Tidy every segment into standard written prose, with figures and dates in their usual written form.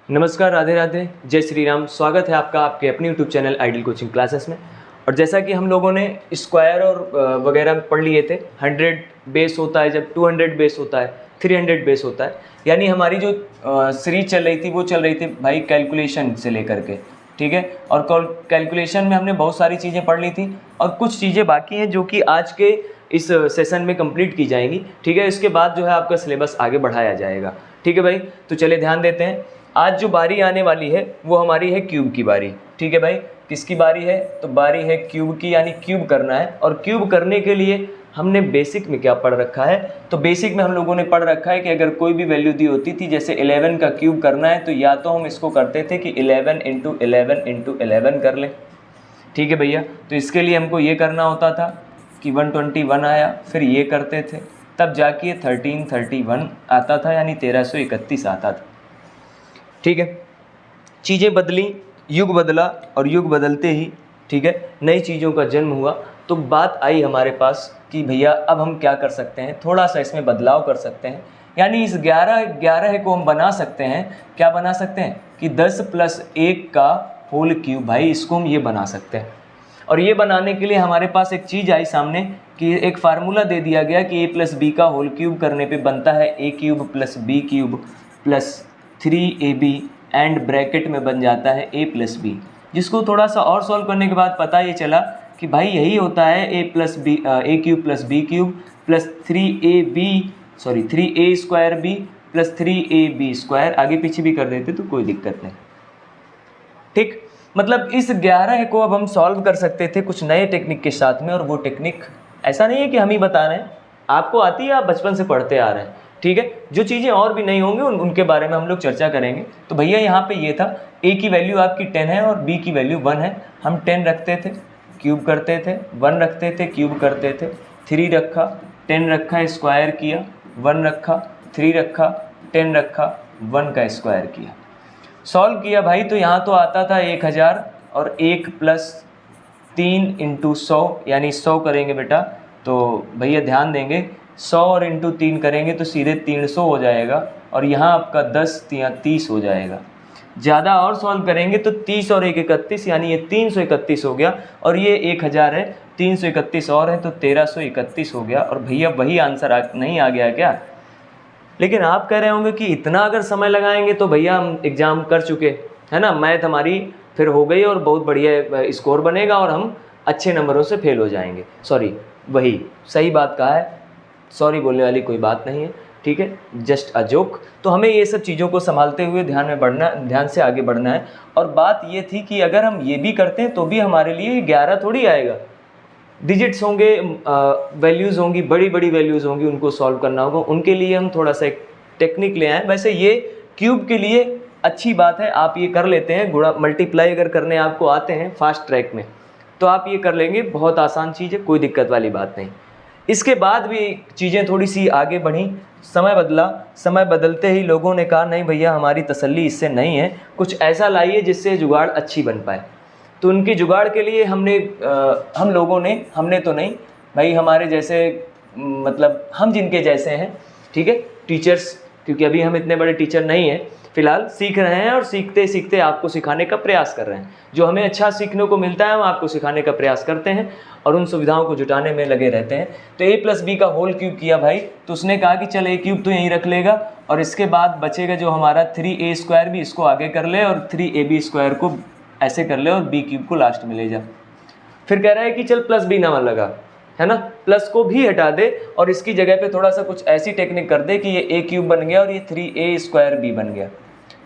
नमस्कार, राधे राधे, जय श्री राम। स्वागत है आपका आपके अपने YouTube channel ideal coaching classes में। और जैसा कि हम लोगों ने स्क्वायर और वगैरह पढ़ लिए थे, 100 बेस होता है, जब 200 बेस होता है, 300 बेस होता है। यानी हमारी जो सीरीज चल रही थी वो चल रही थी भाई कैलकुलेशन से लेकर के, ठीक है। और कैलकुलेशन में हमने बहुत सारी चीज़ें पढ़ ली थी और कुछ चीज़ें बाकी हैं जो कि आज के इस सेशन में कंप्लीट की जाएंगी, ठीक है। इसके बाद जो है आपका सिलेबस आगे बढ़ाया जाएगा, ठीक है भाई। तो चलिए ध्यान देते हैं। आज जो बारी आने वाली है वो हमारी है क्यूब की बारी, ठीक है भाई। किसकी बारी है? तो बारी है क्यूब की, यानी क्यूब करना है। और क्यूब करने के लिए हमने बेसिक में क्या पढ़ रखा है? तो बेसिक में हम लोगों ने पढ़ रखा है कि अगर कोई भी वैल्यू दी होती थी, जैसे 11 का क्यूब करना है, तो या तो हम इसको करते थे कि 11 × 11 × 11 कर लें, ठीक है भैया। तो इसके लिए हमको ये करना होता था कि 121 आया, फिर ये करते थे, तब जाके 1331 आता था, यानी 1331 आता था, ठीक है। चीज़ें बदली, युग बदला, और युग बदलते ही, ठीक है, नई चीज़ों का जन्म हुआ। तो बात आई हमारे पास कि भैया अब हम क्या कर सकते हैं, थोड़ा सा इसमें बदलाव कर सकते हैं। यानी इस 11 को हम बना सकते हैं, क्या बना सकते हैं कि 10 + 1 का होल क्यूब, भाई इसको हम ये बना सकते हैं। और ये बनाने के लिए हमारे पास एक चीज़ आई सामने कि एक फार्मूला दे दिया गया कि a + b का होल क्यूब करने पे बनता है a³ + b³ + 3ab and bracket में बन जाता है a + b। जिसको थोड़ा सा और सॉल्व करने के बाद पता ये चला कि भाई यही होता है a + a³ + b³ + 3a² + 3ab²। आगे पीछे भी कर देते तो कोई दिक्कत नहीं, ठीक। मतलब इस 11 को अब हम सॉल्व कर सकते थे कुछ नए टेक्निक के साथ में। और वो टेक्निक ऐसा नहीं है कि हम ही बता रहे हैं, आपको आती है, आप बचपन से पढ़ते आ रहे हैं, ठीक है। जो चीज़ें और भी नहीं होंगी उनके बारे में हम लोग चर्चा करेंगे। तो भैया यहाँ पे ये था, a की वैल्यू आपकी 10 है और b की वैल्यू 1 है। हम 10 रखते थे, क्यूब करते थे, 1 रखते थे, क्यूब करते थे, 3 रखा, 10 रखा, स्क्वायर किया, 1 रखा, 3 रखा, 10 रखा, 1 का स्क्वायर किया, सॉल्व किया भाई। तो यहाँ तो आता था 1000, और 1 + 3 × 100, यानी 100 करेंगे बेटा तो भैया ध्यान देंगे, 100 और × 3 करेंगे तो सीधे 300 हो जाएगा। और यहाँ आपका 10 × 30 हो जाएगा। ज़्यादा और सॉल्व करेंगे तो 30 और 1 31, यानी ये 331 हो गया। और ये 1000 है, 331 और है तो 1331 हो गया। और भैया वही आंसर नहीं आ गया क्या? लेकिन आप कह रहे होंगे कि इतना अगर समय लगाएंगे तो भैया हम एग्ज़ाम कर चुके है ना, मैथ हमारी फिर हो गई और बहुत बढ़िया स्कोर बनेगा और हम अच्छे नंबरों से फेल हो जाएंगे। सॉरी, वही सही बात कहा है, सॉरी बोलने वाली कोई बात नहीं है, ठीक है, जस्ट अ जोक। तो हमें ये सब चीज़ों को संभालते हुए ध्यान से आगे बढ़ना है। और बात ये थी कि अगर हम ये भी करते हैं तो भी हमारे लिए 11 थोड़ी आएगा, डिजिट्स होंगे, वैल्यूज़ होंगी, बड़ी बड़ी वैल्यूज़ होंगी, उनको सॉल्व करना होगा। उनके लिए हम थोड़ा सा एक टेक्निक ले आए। वैसे ये क्यूब के लिए अच्छी बात है, आप ये कर लेते हैं, गुणा मल्टीप्लाई अगर करने आपको आते हैं फास्ट ट्रैक में तो आप ये कर लेंगे, बहुत आसान चीज़ है, कोई दिक्कत वाली बात नहीं। इसके बाद भी चीज़ें थोड़ी सी आगे बढ़ी, समय बदला। समय बदलते ही लोगों ने कहा नहीं भैया हमारी तसल्ली इससे नहीं है, कुछ ऐसा लाइए जिससे जुगाड़ अच्छी बन पाए। तो उनकी जुगाड़ के लिए हम लोगों ने, हमने तो नहीं भाई, हमारे जैसे मतलब हम जिनके जैसे हैं, ठीक है, टीचर्स, क्योंकि अभी हम इतने बड़े टीचर नहीं हैं, फिलहाल सीख रहे हैं और सीखते सीखते आपको सिखाने का प्रयास कर रहे हैं। जो हमें अच्छा सीखने को मिलता है हम आपको सिखाने का प्रयास करते हैं और उन सुविधाओं को जुटाने में लगे रहते हैं। तो a + b का होल क्यूब किया भाई, तो उसने कहा कि चल a³ तो यहीं रख लेगा और इसके बाद बचेगा जो हमारा 3a² भी, इसको आगे कर ले और 3ab² को ऐसे कर ले और b³ को लास्ट में ले जा। फिर कह रहा है कि चल +b ना लगा, है ना, प्लस को भी हटा दे और इसकी जगह पे थोड़ा सा कुछ ऐसी टेक्निक कर दे कि ये a³ बन गया और ये 3a² बन गया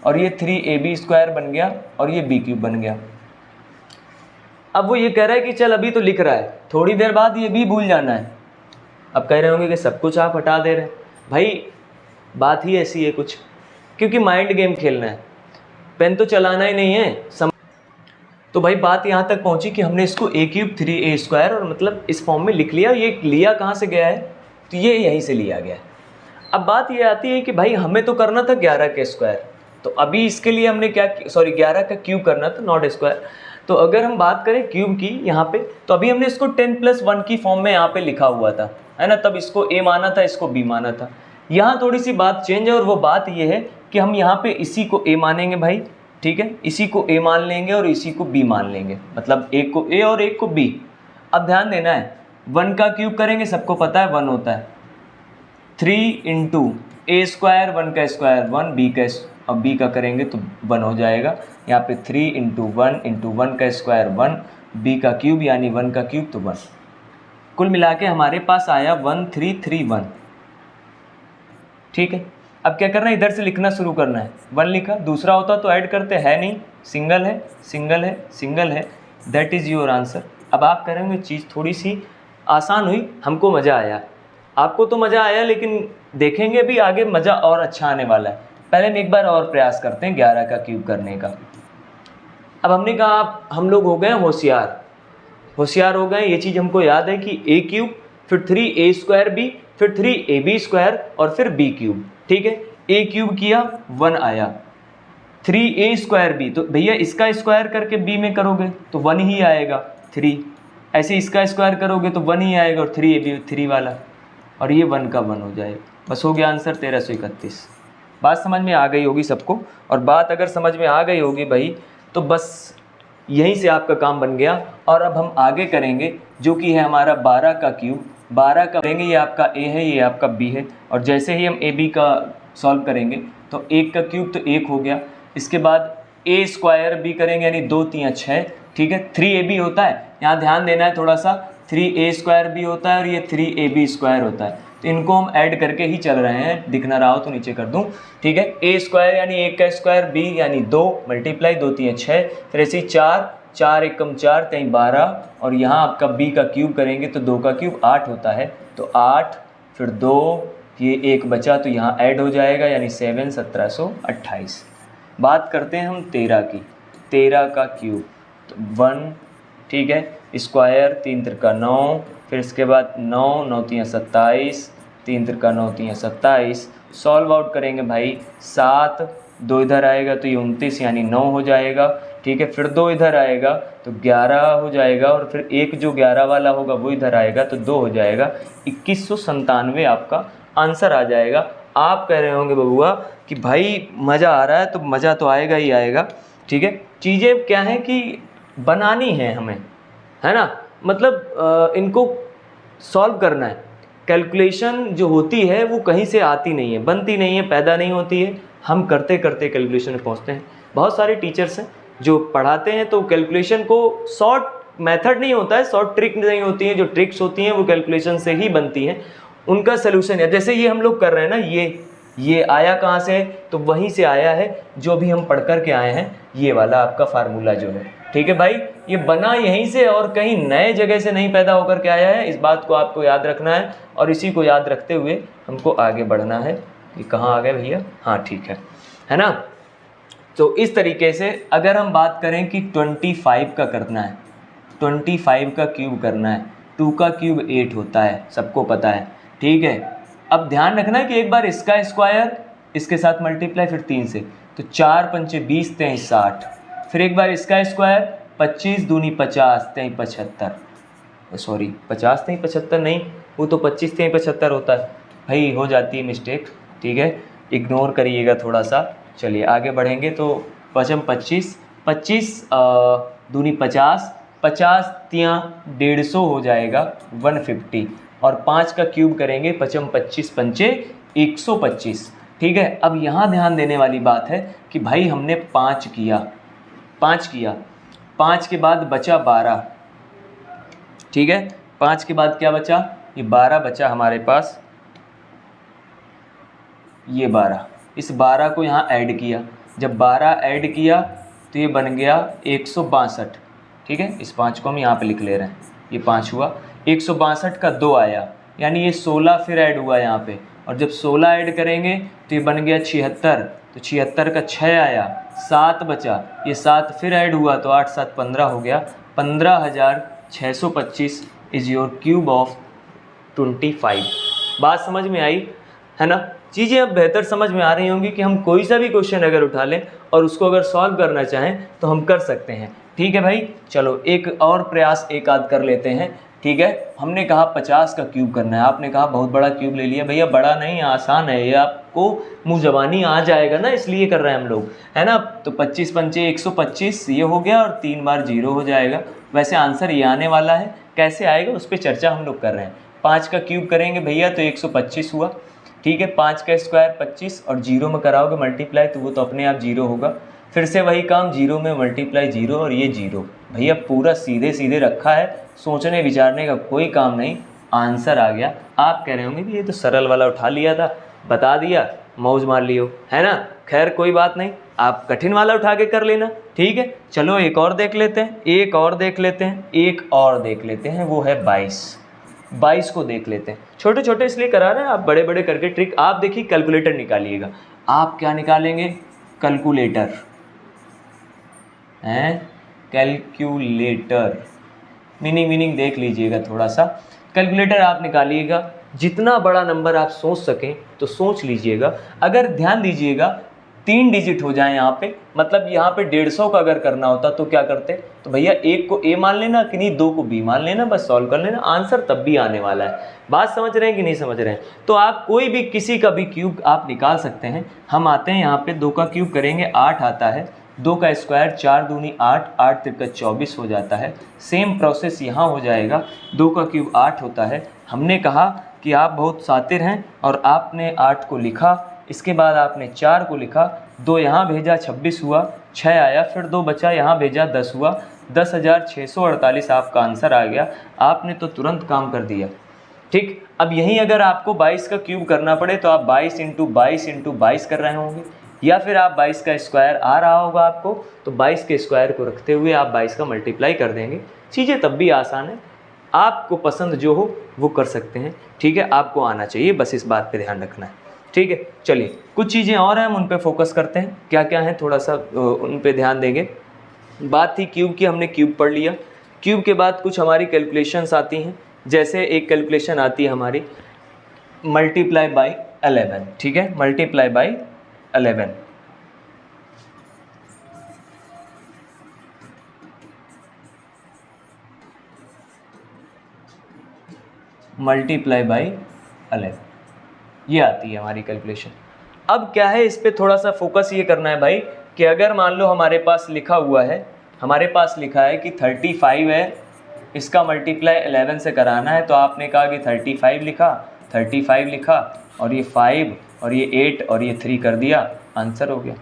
और ये 3ab² बन गया और ये b³ बन गया। अब वो ये कह रहा है कि चल अभी तो लिख रहा है, थोड़ी देर बाद ये भी भूल जाना है। अब कह रहे होंगे कि सब कुछ आप हटा दे रहे हैं, भाई बात ही ऐसी है कुछ, क्योंकि माइंड गेम खेलना है, पेन तो चलाना ही नहीं है। तो भाई बात यहाँ तक पहुँची कि हमने इसको a³ 3a² और मतलब इस फॉर्म में लिख लिया। ये लिया कहाँ से गया है? तो ये यहीं से लिया गया है। अब बात ये आती है कि भाई हमें तो करना था 11 का स्क्वायर, तो अभी इसके लिए हमने क्या, सॉरी 11 का क्यूब करना था, नॉट स्क्वायर। तो अगर हम बात करें क्यूब की यहाँ पे, तो अभी हमने इसको 10 + 1 की फॉर्म में यहाँ पे लिखा हुआ था, है ना, तब इसको a माना था, इसको b माना था। यहाँ थोड़ी सी बात चेंज है और वो बात ये है कि हम यहाँ पे इसी को a मानेंगे भाई, ठीक है, इसी को a मान लेंगे और इसी को b मान लेंगे, मतलब एक को a और एक को b। अब ध्यान देना है, 1 का क्यूब करेंगे, सबको पता है 1 होता है, 3 इंटू ए स्क्वायर, 1 का स्क्वायर 1, b का अब b का करेंगे तो 1 हो जाएगा। यहाँ पे 3 इंटू 1 का स्क्वायर 1, b का क्यूब यानी 1 का क्यूब तो 1। कुल मिला के हमारे पास आया 1331, ठीक है। अब क्या करना है, इधर से लिखना शुरू करना है। 1 लिखा, दूसरा होता तो ऐड करते, है नहीं, सिंगल है सिंगल है सिंगल है, दैट इज़ योर आंसर। अब आप करेंगे चीज़ थोड़ी सी आसान हुई, हमको मज़ा आया, आपको तो मज़ा आया, लेकिन देखेंगे भी आगे मज़ा और अच्छा आने वाला है। पहले हम एक बार और प्रयास करते हैं 11 का क्यूब करने का। अब हमने कहा हम लोग हो गए होशियार हो गए, ये चीज़ हमको याद है कि a क्यूब, फिर 3a स्क्वायर b, फिर 3ab स्क्वायर और फिर b क्यूब, ठीक है। a क्यूब किया 1 आया, 3a स्क्वायर b, तो भैया इसका स्क्वायर करके b में करोगे तो 1 ही आएगा 3, ऐसे इसका स्क्वायर करोगे तो 1 ही आएगा और 3ab 3 वाला, और ये 1 का 1 हो जाएगा। बस हो गया आंसर 1331। बात समझ में आ गई होगी सबको, और बात अगर समझ में आ गई होगी भाई तो बस यहीं से आपका काम बन गया। और अब हम आगे करेंगे जो कि है हमारा 12 का क्यूब। 12 का करेंगे, ये आपका a है, ये आपका b है, और जैसे ही हम ab का सॉल्व करेंगे तो 1 का क्यूब तो 1 हो गया, इसके बाद a स्क्वायर b करेंगे यानी 2 3 6, ठीक है। 3ab होता है, यहाँ ध्यान देना है थोड़ा सा, 3a स्क्वायर b होता है और ये 3ab स्क्वायर होता है, तो इनको हम ऐड करके ही चल रहे हैं, दिख ना रहा हो तो नीचे कर दूं, ठीक है। a स्क्वायर यानी 1 का स्क्वायर, b यानी 2 मल्टीप्लाई 2 3 6, फिर ऐसे 4 4 1 4 3 12, और यहाँ आपका b का क्यूब करेंगे तो 2 का क्यूब 8 होता है, तो 8 फिर 2, ये 1 बचा तो यहाँ ऐड हो जाएगा यानी 7 1728। बात करते हैं हम 13 की, 13 का क्यूब तो 1, ठीक है, स्क्वायर 3 त्रिका 9, फिर इसके बाद 9 9 3 27, 3 त्रिका 9 3 27, सॉल्व आउट करेंगे भाई, 7 2 इधर आएगा तो ये 29 यानी 9 हो जाएगा, ठीक है। फिर 2 इधर आएगा तो 11 हो जाएगा, और फिर एक जो 11 वाला होगा वो इधर आएगा तो 2 हो जाएगा, 2197 आपका आंसर आ जाएगा। आप कह रहे होंगे बबुआ कि भाई मज़ा आ रहा है, तो मज़ा तो आएगा ही आएगा, ठीक है। चीज़ें क्या हैं कि बनानी है हमें, है ना, मतलब इनको सॉल्व करना है। कैलकुलेशन जो होती है वो कहीं से आती नहीं है, बनती नहीं है, पैदा नहीं होती है, हम करते करते कैलकुलेशन में पहुंचते हैं। बहुत सारे टीचर्स हैं जो पढ़ाते हैं तो कैलकुलेशन को शॉर्ट मेथड नहीं होता है, शॉर्ट ट्रिक नहीं होती है, जो ट्रिक्स होती हैं वो कैलकुलेशन से ही बनती हैं, उनका सलूशन है। जैसे ये हम लोग कर रहे हैं ना, ये आया कहाँ से, तो वहीं से आया है जो भी हम पढ़ कर के आए हैं, ये वाला आपका फार्मूला जो है, ठीक है भाई, ये बना यहीं से और कहीं नए जगह से नहीं पैदा होकर के आया है। इस बात को आपको याद रखना है, और इसी को याद रखते हुए हमको आगे बढ़ना है। ये कहाँ आ गया भैया, हाँ ठीक है ना। तो इस तरीके से अगर हम बात करें कि 25 का करना है, 25 का क्यूब करना है, 2 का क्यूब 8 होता है, सबको पता है, ठीक है। अब ध्यान रखना है कि एक बार इसका स्क्वायर इसके साथ मल्टीप्लाई, फिर 3 से, तो 4 पंचे 20 23 60, फिर एक बार इसका स्क्वायर 25 दूनी 50 23 75, सॉरी 50 23 75 नहीं, वो तो 25 23 75 होता है भाई, हो जाती है मिस्टेक, ठीक है, इग्नोर करिएगा थोड़ा सा। चलिए आगे बढ़ेंगे, तो 25 25 25 दूनी 50 50 तियाँ 150 हो जाएगा 150, और 5 का क्यूब करेंगे 55 25 पंचे 125, ठीक है। अब यहाँ ध्यान देने वाली बात है कि भाई हमने 5 किया, 5 के बाद बचा 12, ठीक है। 5 के बाद क्या बचा, ये 12 बचा हमारे पास, ये 12, इस 12 को यहाँ ऐड किया, जब 12 ऐड किया तो ये बन गया 162, ठीक है। इस 5 को हम यहाँ पे लिख ले रहे हैं, ये 5 हुआ, 162 का 2 आया यानी ये 16 फिर ऐड हुआ यहाँ पे, और जब 16 ऐड करेंगे तो ये बन गया 76, तो 76 का 6 आया, 7 बचा, ये 7 फिर ऐड हुआ तो 8 7 15 हो गया, 15,625 इज़ योर क्यूब ऑफ 25। बात समझ में आई है ना। चीज़ें अब बेहतर समझ में आ रही होंगी कि हम कोई सा भी क्वेश्चन अगर उठा लें और उसको अगर सॉल्व करना चाहें तो हम कर सकते हैं, ठीक है भाई। चलो एक और प्रयास एक आध कर लेते हैं, ठीक है। हमने कहा 50 का क्यूब करना है, आपने कहा बहुत बड़ा क्यूब ले लिया, भैया बड़ा नहीं आसान है ये, आपको आपको मुँह जबानी आ जाएगा ना, इसलिए कर रहे हैं हम लोग, है ना। तो 25 पंचे 125 ये हो गया और 3 बार 0 हो जाएगा। वैसे आंसर ये आने वाला है, कैसे आएगा उस पर चर्चा हम लोग कर रहे हैं। 5 का क्यूब करेंगे भैया तो 125 हुआ, ठीक है। 5 का स्क्वायर 25 और 0 में कराओगे मल्टीप्लाई तो वो तो अपने आप 0 होगा। फिर से वही काम, 0 में मल्टीप्लाई 0 और ये 0। भैया पूरा सीधे सीधे रखा है, सोचने विचारने का कोई काम नहीं, आंसर आ गया। आप कह रहे होंगे कि ये तो सरल वाला उठा लिया था, बता दिया, मौज मार लियो, है ना। खैर कोई बात नहीं, आप कठिन वाला उठा के कर लेना, ठीक है। चलो एक और देख लेते हैं, एक और देख लेते हैं, वो है 22 को देख लेते हैं। छोटे छोटे इसलिए करा रहे हैं, आप बड़े बड़े करके ट्रिक। आप देखिए कैलकुलेटर निकालिएगा। आप क्या निकालेंगे? कैलकुलेटर हैं, कैलकुलेटर। मीनिंग देख लीजिएगा थोड़ा सा। कैलकुलेटर आप निकालिएगा, जितना बड़ा नंबर आप सोच सकें तो सोच लीजिएगा। अगर ध्यान दीजिएगा 3 डिजिट हो जाए यहाँ पे, मतलब यहाँ पे 150 का अगर करना होता तो क्या करते? तो भैया 1 को A मान लेना कि नहीं, 2 को B मान लेना, बस सॉल्व कर लेना, आंसर तब भी आने वाला है। बात समझ रहे हैं कि नहीं समझ रहे हैं? तो आप कोई भी किसी का भी क्यूब आप निकाल सकते हैं। हम आते हैं यहाँ पे 2 का क्यूब करेंगे, 8 आता है। 2 का स्क्वायर 4 दूनी 8, 8 तिरका 24 हो जाता है। सेम प्रोसेस यहाँ हो जाएगा, 2 का क्यूब 8 होता है। हमने कहा कि आप बहुत शातिर हैं और आपने 8 को लिखा, इसके बाद आपने 4 को लिखा, 2 यहाँ भेजा 26 हुआ, 6 आया, फिर 2 बचा, यहाँ भेजा 10 हुआ, 10,648 आपका आंसर आ गया। आपने तो तुरंत काम कर दिया, ठीक। अब यहीं अगर आपको 22 का क्यूब करना पड़े तो आप 22 × 22 × 22 कर रहे होंगे, या फिर आप 22 का स्क्वायर आ रहा होगा आपको, तो 22 के स्क्वायर को रखते हुए आप 22 का मल्टीप्लाई कर देंगे। चीज़ें तब भी आसान है, आपको पसंद जो हो वो कर सकते हैं, ठीक है। आपको आना चाहिए, बस इस बात पे ध्यान रखना है, ठीक है। चलिए कुछ चीज़ें और हैं, हम उन पे फोकस करते हैं, क्या क्या हैं थोड़ा सा उन पे ध्यान देंगे। बात थी क्यूब की, हमने क्यूब पढ़ लिया। क्यूब के बाद कुछ हमारी कैलकुलेशंस आती हैं, जैसे एक कैलकुलेशन आती है हमारी मल्टीप्लाई बाई 11, ठीक है। मल्टीप्लाई बाई 11, मल्टीप्लाई बाई 11, ये आती है हमारी कैलकुलेशन। अब क्या है, इस पे थोड़ा सा फोकस ये करना है भाई कि अगर मान लो हमारे पास लिखा हुआ है, हमारे पास लिखा है कि 35 है, इसका मल्टीप्लाई 11 से कराना है, तो आपने कहा कि 35 लिखा और ये 5 और ये 8 और ये 3 कर दिया, आंसर हो गया।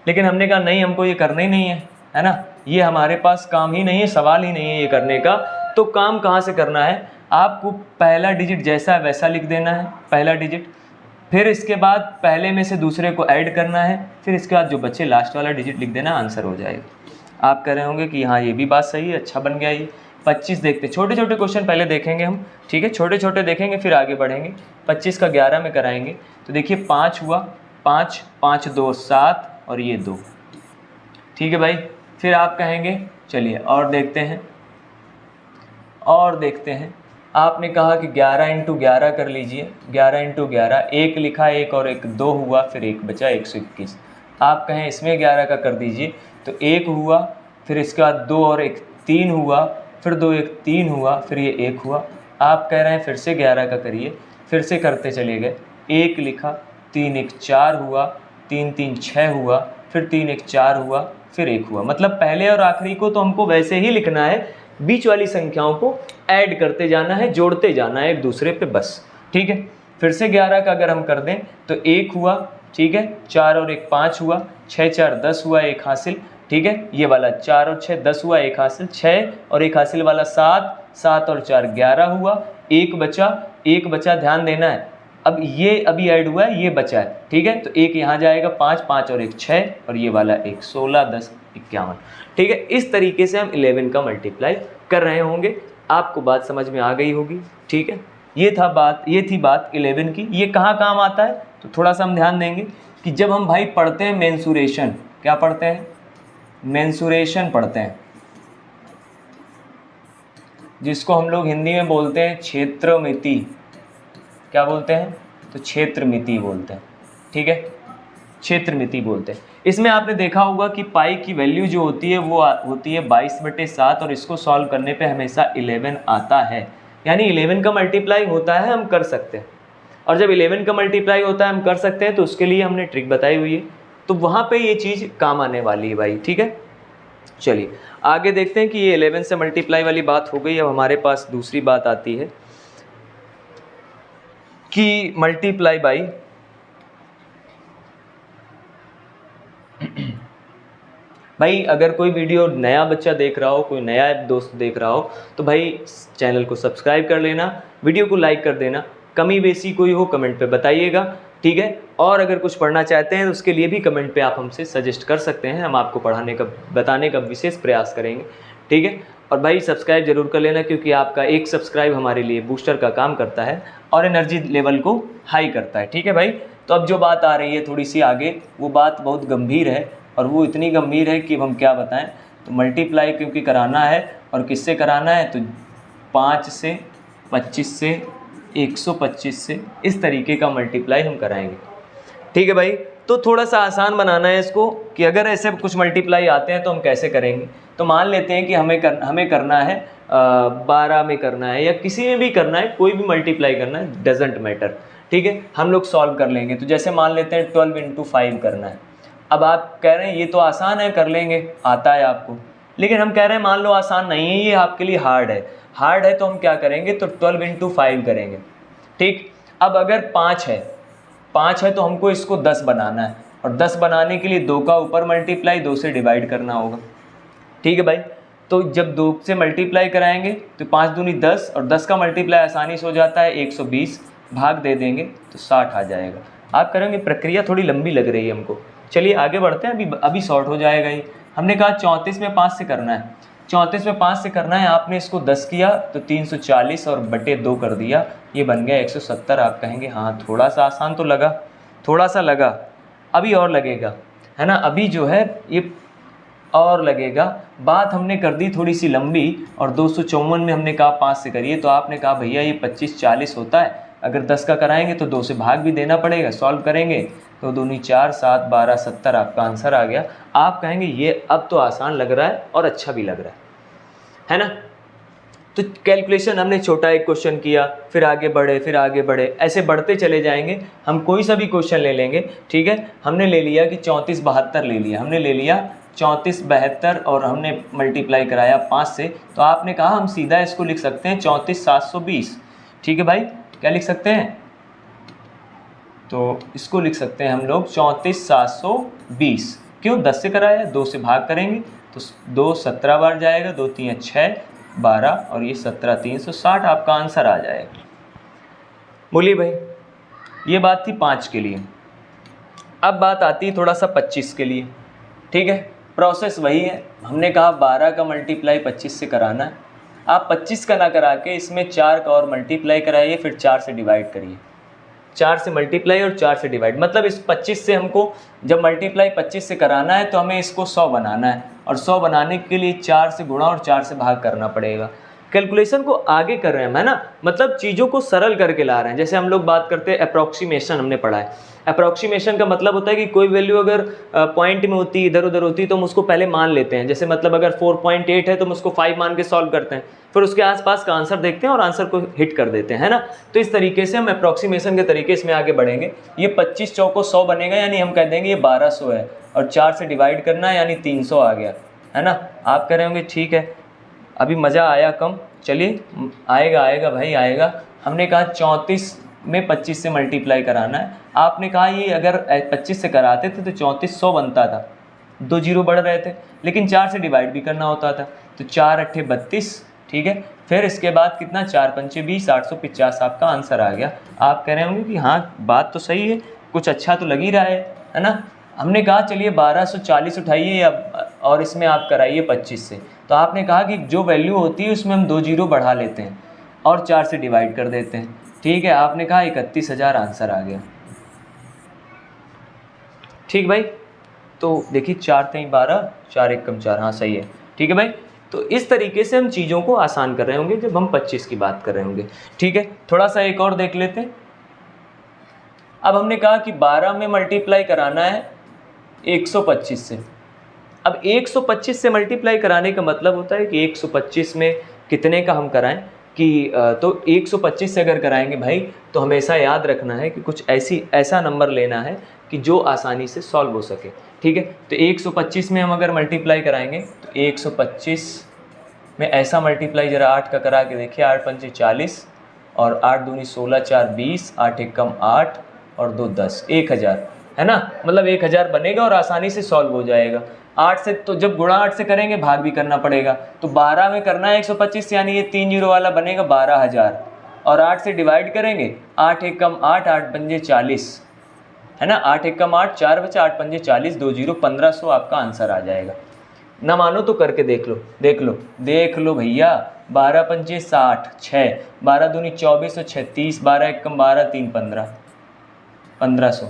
लेकिन हमने कहा नहीं, हमको ये करना ही नहीं है ना, ये हमारे पास काम ही नहीं है, सवाल ही नहीं है ये करने का। तो काम कहाँ से करना है? आपको पहला डिजिट जैसा है वैसा लिख देना है, पहला डिजिट, फिर इसके बाद पहले में से दूसरे को ऐड करना है, फिर इसके बाद जो बच्चे लास्ट वाला डिजिट लिख देना, आंसर हो जाएगा। आप कह रहे होंगे कि हाँ ये भी बात सही है, अच्छा बन गया ये। 25 देखते, छोटे छोटे क्वेश्चन पहले देखेंगे हम, ठीक है, छोटे छोटे देखेंगे फिर आगे बढ़ेंगे। 25 का 11 में कराएंगे, तो देखिए 5 हुआ, 5 5 2 7 और ये 2, ठीक है भाई। फिर आप कहेंगे चलिए और देखते हैं, आपने कहा कि 11 × 11 कर लीजिए, 11 × 11, 1 लिखा, 1 और 1 2 हुआ, फिर 1 बचा, 121। आप कहें इसमें 11 का कर दीजिए, तो 1 हुआ, फिर इसके बाद 2 और 1 3 हुआ, फिर 2 1 3 हुआ, फिर ये 1 हुआ। आप कह रहे हैं फिर से 11 का करिए, फिर से करते चले गए, 1 लिखा, 3 1 4 हुआ, 3 3 6 हुआ, फिर 3 1 4 हुआ, फिर 1 हुआ। मतलब पहले और आखिरी को तो हमको वैसे ही लिखना है, बीच वाली संख्याओं को ऐड करते जाना है, जोड़ते जाना है एक दूसरे पे, बस, ठीक है। फिर से 11 का अगर हम कर दें तो 1 हुआ, ठीक है, 4 और 1 5 हुआ, 6 4 10 हुआ, 1 हासिल, ठीक है। ये वाला 4 और 6 10 हुआ, 1 हासिल, 6 और 1 हासिल वाला 7, 7 और 4 11 हुआ, 1 बचा, ध्यान देना है। अब ये अभी ऐड हुआ है, ये बचा है, ठीक है। तो 1 यहाँ जाएगा, 5 5 और 1 6 और ये वाला 1 16 10 51, ठीक है। इस तरीके से हम 11 का मल्टीप्लाई कर रहे होंगे। आपको बात समझ में आ गई होगी, ठीक है। ये थी बात 11 की। ये कहाँ काम आता है, तो थोड़ा सा हम ध्यान देंगे कि जब हम भाई पढ़ते हैं मेंसुरेशन, क्या पढ़ते हैं? मेंसुरेशन पढ़ते हैं, जिसको हम लोग हिंदी में बोलते हैं क्षेत्रमिति। क्या बोलते हैं? तो क्षेत्रमिति बोलते हैं, ठीक है, क्षेत्रमिति बोलते हैं। इसमें आपने देखा होगा कि पाई की वैल्यू जो होती है वो होती है 22/7 और इसको सॉल्व करने पे हमेशा 11 आता है, यानी 11 का मल्टीप्लाई होता है, हम कर सकते हैं। और जब 11 का मल्टीप्लाई होता है हम कर सकते हैं, तो उसके लिए हमने ट्रिक बताई हुई है, तो वहाँ पे ये चीज़ काम आने वाली है भाई, ठीक है। चलिए आगे देखते हैं कि ये 11 से मल्टीप्लाई वाली बात हो गई। अब हमारे पास दूसरी बात आती है कि मल्टीप्लाई बाई भाई अगर कोई वीडियो नया बच्चा देख रहा हो, कोई नया दोस्त देख रहा हो, तो भाई चैनल को सब्सक्राइब कर लेना, वीडियो को लाइक कर देना, कमी बेसी कोई हो कमेंट पे बताइएगा, ठीक है। और अगर कुछ पढ़ना चाहते हैं तो उसके लिए भी कमेंट पे आप हमसे सजेस्ट कर सकते हैं, हम आपको पढ़ाने का बताने का विशेष प्रयास करेंगे, ठीक है। और भाई सब्सक्राइब जरूर कर लेना, क्योंकि आपका एक सब्सक्राइब हमारे लिए बूस्टर का काम करता है और एनर्जी लेवल को हाई करता है, ठीक है भाई। तो अब जो बात आ रही है थोड़ी सी आगे, वो बात बहुत गंभीर है, और वो इतनी गंभीर है कि हम क्या बताएं। तो मल्टीप्लाई क्योंकि कराना है, और किससे कराना है, तो 5 से 25 से 125 से इस तरीके का मल्टीप्लाई हम कराएंगे, ठीक है भाई। तो थोड़ा सा आसान बनाना है इसको, कि अगर ऐसे कुछ मल्टीप्लाई आते हैं तो हम कैसे करेंगे। तो मान लेते हैं कि हमें करना है 12 में करना है, या किसी में भी करना है, कोई भी मल्टीप्लाई करना है, डजेंट मैटर, ठीक है। हम लोग सॉल्व कर लेंगे। तो jैसे मान लेते हैं 12 × 5 करना है। अब आप कह रहे हैं ये तो आसान है, कर लेंगे, आता है आपको, लेकिन हम कह रहे हैं मान लो आसान नहीं है, ये आपके लिए हार्ड है तो हम क्या करेंगे, तो 12 × 5 करेंगे, ठीक। अब अगर 5 है तो हमको इसको 10 बनाना है, और 10 बनाने के लिए 2 का ऊपर मल्टीप्लाई 2 से डिवाइड करना होगा, ठीक है भाई। तो जब 2 से मल्टीप्लाई कराएंगे तो 5 दूनी 10, और 10 का मल्टीप्लाई आसानी से हो जाता है 120, भाग दे देंगे तो 60 आ जाएगा। आप करेंगे, प्रक्रिया थोड़ी लंबी लग रही है हमको, चलिए आगे बढ़ते हैं, अभी शॉर्ट हो जाएगा ये। हमने कहा 34 में 5 से करना है, 34 में 5 से करना है, आपने इसको 10 किया तो 340 और बटे 2 कर दिया, ये बन गया 170। आप कहेंगे हाँ थोड़ा सा आसान तो लगा, थोड़ा सा लगा, अभी और लगेगा, है ना, अभी जो है ये और लगेगा। बात हमने कर दी थोड़ी सी लंबी, और 254 में हमने कहा 5 से करिए, तो आपने कहा भैया ये 25-40 होता है, अगर 10 का कराएंगे तो 2 से भाग भी देना पड़ेगा, सॉल्व करेंगे तो 2 × 4 = 7, 12 70 आपका आंसर आ गया। आप कहेंगे ये अब तो आसान लग रहा है और अच्छा भी लग रहा है ना। तो कैलकुलेशन हमने छोटा एक क्वेश्चन किया, फिर आगे बढ़े, ऐसे बढ़ते चले जाएंगे। हम कोई सा भी क्वेश्चन ले लेंगे, ठीक है। हमने ले लिया कि 34-72 ले लिया, 34-72, और हमने मल्टीप्लाई कराया 5 से, तो आपने कहा हम सीधा इसको लिख सकते हैं 34,720, ठीक है भाई। क्या लिख सकते हैं, तो इसको लिख सकते हैं हम लोग 34,720। क्यों, 10 से कराया, 2 से भाग करेंगे तो 2 17 बार जाएगा, 2 3 6 12, और ये 17 360 आपका आंसर आ जाएगा। बोलिए भाई, ये बात थी 5 के लिए। अब बात आती है थोड़ा सा 25 के लिए, ठीक है। प्रोसेस वही है, हमने कहा 12 का मल्टीप्लाई 25 से कराना है। आप 25 का ना करा के इसमें 4 का और मल्टीप्लाई कराइए, फिर 4 से डिवाइड करिए, 4 से मल्टीप्लाई और 4 से डिवाइड, मतलब इस 25 से हमको जब मल्टीप्लाई 25 से कराना है तो हमें इसको 100 बनाना है, और 100 बनाने के लिए 4 से गुणा और 4 से भाग करना पड़ेगा। कैलकुलेशन को आगे कर रहे हैं, है ना, मतलब चीज़ों को सरल करके ला रहे हैं। जैसे हम लोग बात करते हैं अप्रॉक्सीमेशन, हमने पढ़ा है। अप्रॉक्सीमेशन का मतलब होता है कि कोई वैल्यू अगर पॉइंट में होती है, इधर उधर होती है, तो हम उसको पहले मान लेते हैं। जैसे मतलब अगर 4.8 है तो हम उसको 5 मान के सॉल्व करते हैं, फिर उसके आसपास का आंसर देखते हैं और आंसर को हिट कर देते हैं, है ना। तो इस तरीके से हम अप्रॉक्सीमेशन के तरीके इसमें आगे बढ़ेंगे। ये 25 चौको 100 बनेगा, यानी हम कह देंगे ये 1200 है, और 4 से डिवाइड करना है, यानी 300 आ गया, है ना। आप कह रहे होंगे ठीक है, अभी मज़ा आया कम, चलिए आएगा भाई आएगा। हमने कहा 34 में 25 से मल्टीप्लाई कराना है। आपने कहा ये अगर 25 से कराते थे तो 3400 बनता था, 2 जीरो बढ़ रहे थे, लेकिन 4 से डिवाइड भी करना होता था, तो 4 8 32, ठीक है। फिर इसके बाद कितना, 4 5 20, 850 आपका आंसर आ गया। आप कह रहे होंगे कि हाँ बात तो सही है, कुछ अच्छा तो लग ही रहा है ना। हमने कहा चलिए 1240 उठाइए और इसमें आप कराइए 25 से। तो आपने कहा कि जो वैल्यू होती है उसमें हम 2 जीरो बढ़ा लेते हैं और 4 से डिवाइड कर देते हैं, ठीक है। आपने कहा 31,000 आंसर आ गया, ठीक भाई। तो देखिए 4 3 12, 4 1 कम 4, हाँ सही है, ठीक है भाई। तो इस तरीके से हम चीज़ों को आसान कर रहे होंगे जब हम 25 की बात कर रहे होंगे, ठीक है। थोड़ा सा एक और देख लेते हैं। अब हमने कहा कि 12 में मल्टीप्लाई कराना है 125 से। अब 125 से मल्टीप्लाई कराने का मतलब होता है कि 125 में कितने का हम कराएं, कि तो 125 से अगर कराएंगे भाई तो हमेशा याद रखना है कि कुछ ऐसा नंबर लेना है कि जो आसानी से सॉल्व हो सके, ठीक है। तो 125 में हम अगर मल्टीप्लाई कराएंगे तो 125 में ऐसा मल्टीप्लाई जरा 8 का करा के देखिए, 8 पंचे 40 और 8 दूनी 16, 4 20, 8 एक कम 8 और 2 10, 1000 है ना, मतलब 1000 बनेगा और आसानी से सॉल्व हो जाएगा। 8 से तो जब गुणा 8 से करेंगे भाग भी करना पड़ेगा, तो 12 में करना है 125, यानी ये 3 जीरो वाला बनेगा 12000 और 8 से डिवाइड करेंगे, 8 एक कम 8, 8 पंजे 40 है ना, 8 एक कम 8, 4 बचा, 8 पंजे 40, 2 जीरो 1500 आपका आंसर आ जाएगा। ना मानो तो करके देख लो भैया। 12 पंजे 60, 6, 12 दूनी 24 और 36, 12 एक कम 12, 3 15, 1500।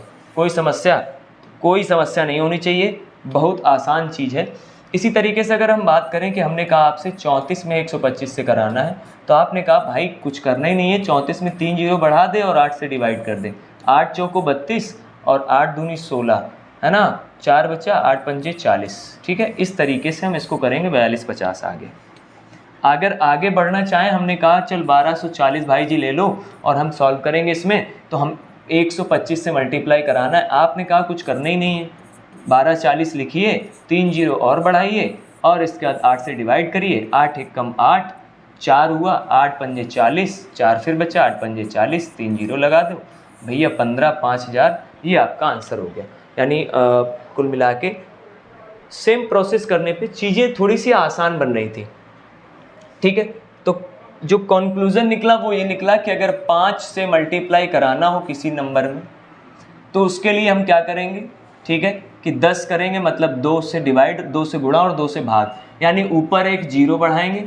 कोई समस्या नहीं होनी चाहिए, बहुत आसान चीज़ है। इसी तरीके से अगर हम बात करें कि हमने कहा आपसे 34 में 125 से कराना है, तो आपने कहा भाई कुछ करना ही नहीं है, 34 में 3 जीरो बढ़ा दे और 8 से डिवाइड कर दे, 8 चौको 32 और 8 दूनी 16 है ना, 4 बचा, 8 पंजे 40, ठीक है। इस तरीके से हम इसको करेंगे 42 50 आगे। अगर आगे बढ़ना चाहें, हमने कहा चल 1240 भाई जी ले लो और हम सॉल्व करेंगे इसमें, तो हम 125 से मल्टीप्लाई कराना है, आपने कहा कुछ करना ही नहीं है, 1240 लिखिए, 3 जीरो और बढ़ाइए और इसके बाद 8 से डिवाइड करिए, 8 एक कम 8, 4 हुआ, 8 पंजे 40, 4 फिर बचा, 8 पंजे 40, 3 जीरो लगा दो भैया, 15 5000, ये आपका आंसर हो गया। यानी कुल मिला के सेम प्रोसेस करने पे चीज़ें थोड़ी सी आसान बन रही थी, ठीक है। तो जो कंक्लूजन निकला वो ये निकला कि अगर 5 से मल्टीप्लाई कराना हो किसी नंबर में, तो उसके लिए हम क्या करेंगे, ठीक है, कि 10 करेंगे, मतलब 2 से डिवाइड, 2 से गुणा और 2 से भाग, यानी ऊपर एक जीरो बढ़ाएंगे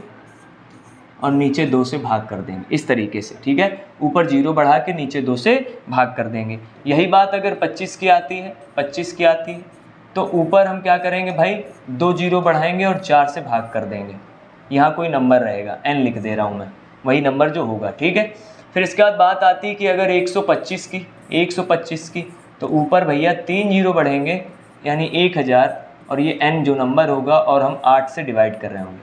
और नीचे 2 से भाग कर देंगे, इस तरीके से, ठीक है। ऊपर जीरो बढ़ा के नीचे 2 से भाग कर देंगे। यही बात अगर 25 की आती है, तो ऊपर हम क्या करेंगे भाई, 2 जीरो बढ़ाएंगे और 4 से भाग कर देंगे, यहाँ कोई नंबर रहेगा, n लिख दे रहा हूँ मैं, वही नंबर जो होगा, ठीक है। फिर इसके बाद बात आती है कि अगर 125 की, तो ऊपर भैया 3 जीरो बढ़ेंगे यानी 1000 और ये n जो नंबर होगा और हम 8 से डिवाइड कर रहे होंगे,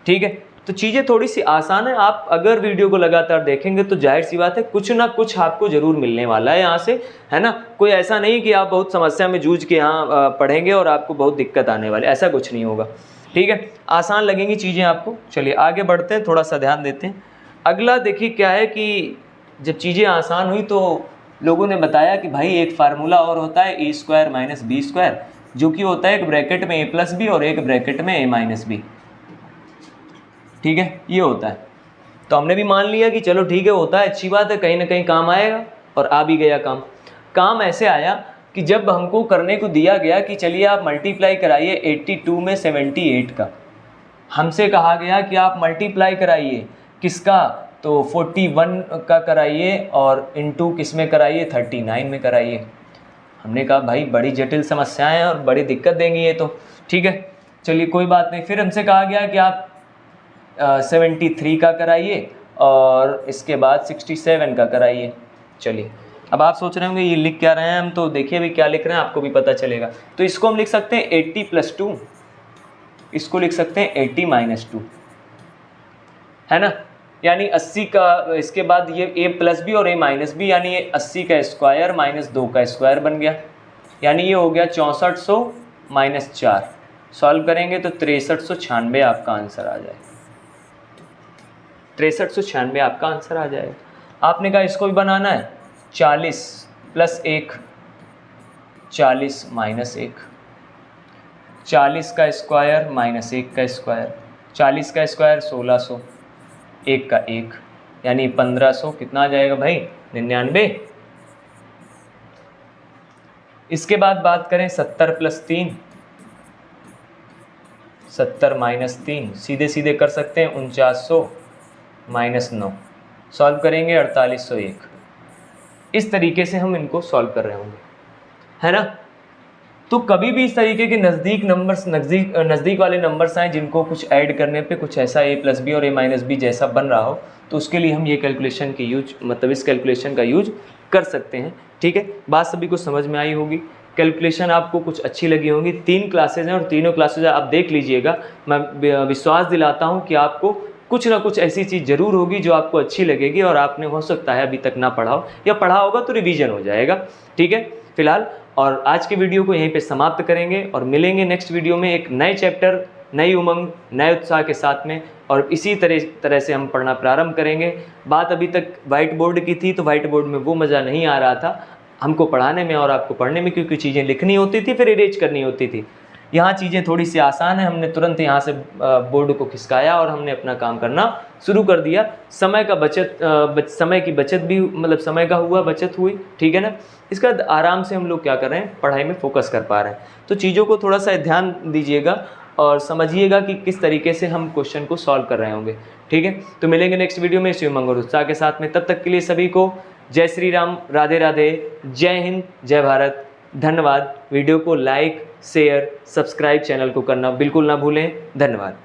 ठीक है। तो चीज़ें थोड़ी सी आसान है, आप अगर वीडियो को लगातार देखेंगे तो जाहिर सी बात है कुछ ना कुछ आपको ज़रूर मिलने वाला है यहाँ से, है ना। कोई ऐसा नहीं कि आप बहुत समस्या में जूझ के यहाँ पढ़ेंगे और आपको बहुत दिक्कत आने वाली, ऐसा कुछ नहीं होगा, ठीक है। आसान लगेंगी चीज़ें आपको। चलिए आगे बढ़ते हैं, थोड़ा सा ध्यान देते हैं। अगला देखिए क्या है कि जब चीज़ें आसान हुई तो लोगों ने बताया कि भाई एक फार्मूला और होता है ए स्क्वायर माइनस बी स्क्वायर, जो कि होता है एक ब्रैकेट में ए प्लस बी और एक ब्रैकेट में ए माइनस बी, ठीक है, ये होता है। तो हमने भी मान लिया कि चलो ठीक है, होता है, अच्छी बात है, कहीं ना कहीं काम आएगा, और आ भी गया काम ऐसे आया कि जब हमको करने को दिया गया कि चलिए आप मल्टीप्लाई कराइए 82 में 78 का, हमसे कहा गया कि आप मल्टीप्लाई कराइए किसका, तो 41 का कराइए और इनटू किस में कराइए, 39 में कराइए। हमने कहा भाई बड़ी जटिल समस्याएं और बड़ी दिक्कत देंगी ये तो, ठीक है, चलिए कोई बात नहीं। फिर हमसे कहा गया कि आप 73 का कराइए और इसके बाद 67 का कराइए। चलिए अब आप सोच रहे होंगे ये लिख क्या रहे हैं हम, तो देखिए अभी क्या लिख रहे हैं आपको भी पता चलेगा। तो इसको हम लिख सकते हैं 80 + 2, इसको लिख सकते हैं 80 - 2, है ना, यानी 80 का, इसके बाद ये a + b और a - b, यानी ये 80 का स्क्वायर माइनस 2 का स्क्वायर बन गया, यानी ये हो गया 6400 - 4। सॉल्व करेंगे तो 6396 आपका आंसर आ जाएगा, 6396 आपका आंसर आ जाएगा। आपने कहा इसको भी बनाना है, 40 + 1, 40 - 1, 40 का स्क्वायर माइनस 1 का स्क्वायर, 40 का स्क्वायर 1600, 1 का 1, यानी 1500, कितना आ जाएगा भाई, 99। इसके बाद बात करें 70 + 3, 70 - 3, सीधे सीधे कर सकते हैं, 4900 - 9, सॉल्व करेंगे 4801। इस तरीके से हम इनको सॉल्व कर रहे होंगे, है ना। तो कभी भी इस तरीके के नज़दीक वाले नंबर्स आए जिनको कुछ ऐड करने पे कुछ ऐसा a + b और a - b जैसा बन रहा हो, तो उसके लिए हम ये कैलकुलेशन के यूज, मतलब इस कैलकुलेशन का यूज कर सकते हैं, ठीक है। बात सभी को समझ में आई होगी, कैलकुलेशन आपको कुछ अच्छी लगी होंगी। 3 क्लासेज हैं और तीनों क्लासेज आप देख लीजिएगा, मैं विश्वास दिलाता हूँ कि आपको कुछ ना कुछ ऐसी चीज़ ज़रूर होगी जो आपको अच्छी लगेगी और आपने हो सकता है अभी तक ना पढ़ा हो, या पढ़ा होगा तो रिवीजन हो जाएगा। ठीक है फिलहाल, और आज की वीडियो को यहीं पे समाप्त करेंगे और मिलेंगे नेक्स्ट वीडियो में एक नए चैप्टर, नई उमंग, नए उत्साह के साथ में, और इसी तरह से हम पढ़ना प्रारंभ करेंगे। बात अभी तक वाइट बोर्ड की थी, तो वाइट बोर्ड में वो मज़ा नहीं आ रहा था हमको पढ़ाने में और आपको पढ़ने में, क्योंकि चीज़ें लिखनी होती थी फिर इरेज करनी होती थी। यहाँ चीज़ें थोड़ी सी आसान है, हमने तुरंत यहाँ से बोर्ड को खिसकाया और हमने अपना काम करना शुरू कर दिया। समय का समय की बचत भी, मतलब समय का हुआ, बचत हुई। ठीक है ना, इसका आराम से हम लोग क्या कर रहे हैं, पढ़ाई में फोकस कर पा रहे हैं। तो चीज़ों को थोड़ा सा ध्यान दीजिएगा और समझिएगा कि किस तरीके से हम क्वेश्चन को सॉल्व कर रहे होंगे। ठीक है, तो मिलेंगे नेक्स्ट वीडियो में इसी उमंग और उत्साह के साथ में। तब तक के लिए सभी को जय श्री राम, राधे राधे, जय हिंद, जय भारत, धन्यवाद। वीडियो को लाइक, शेयर, सब्सक्राइब चैनल को करना बिल्कुल ना भूलें। धन्यवाद।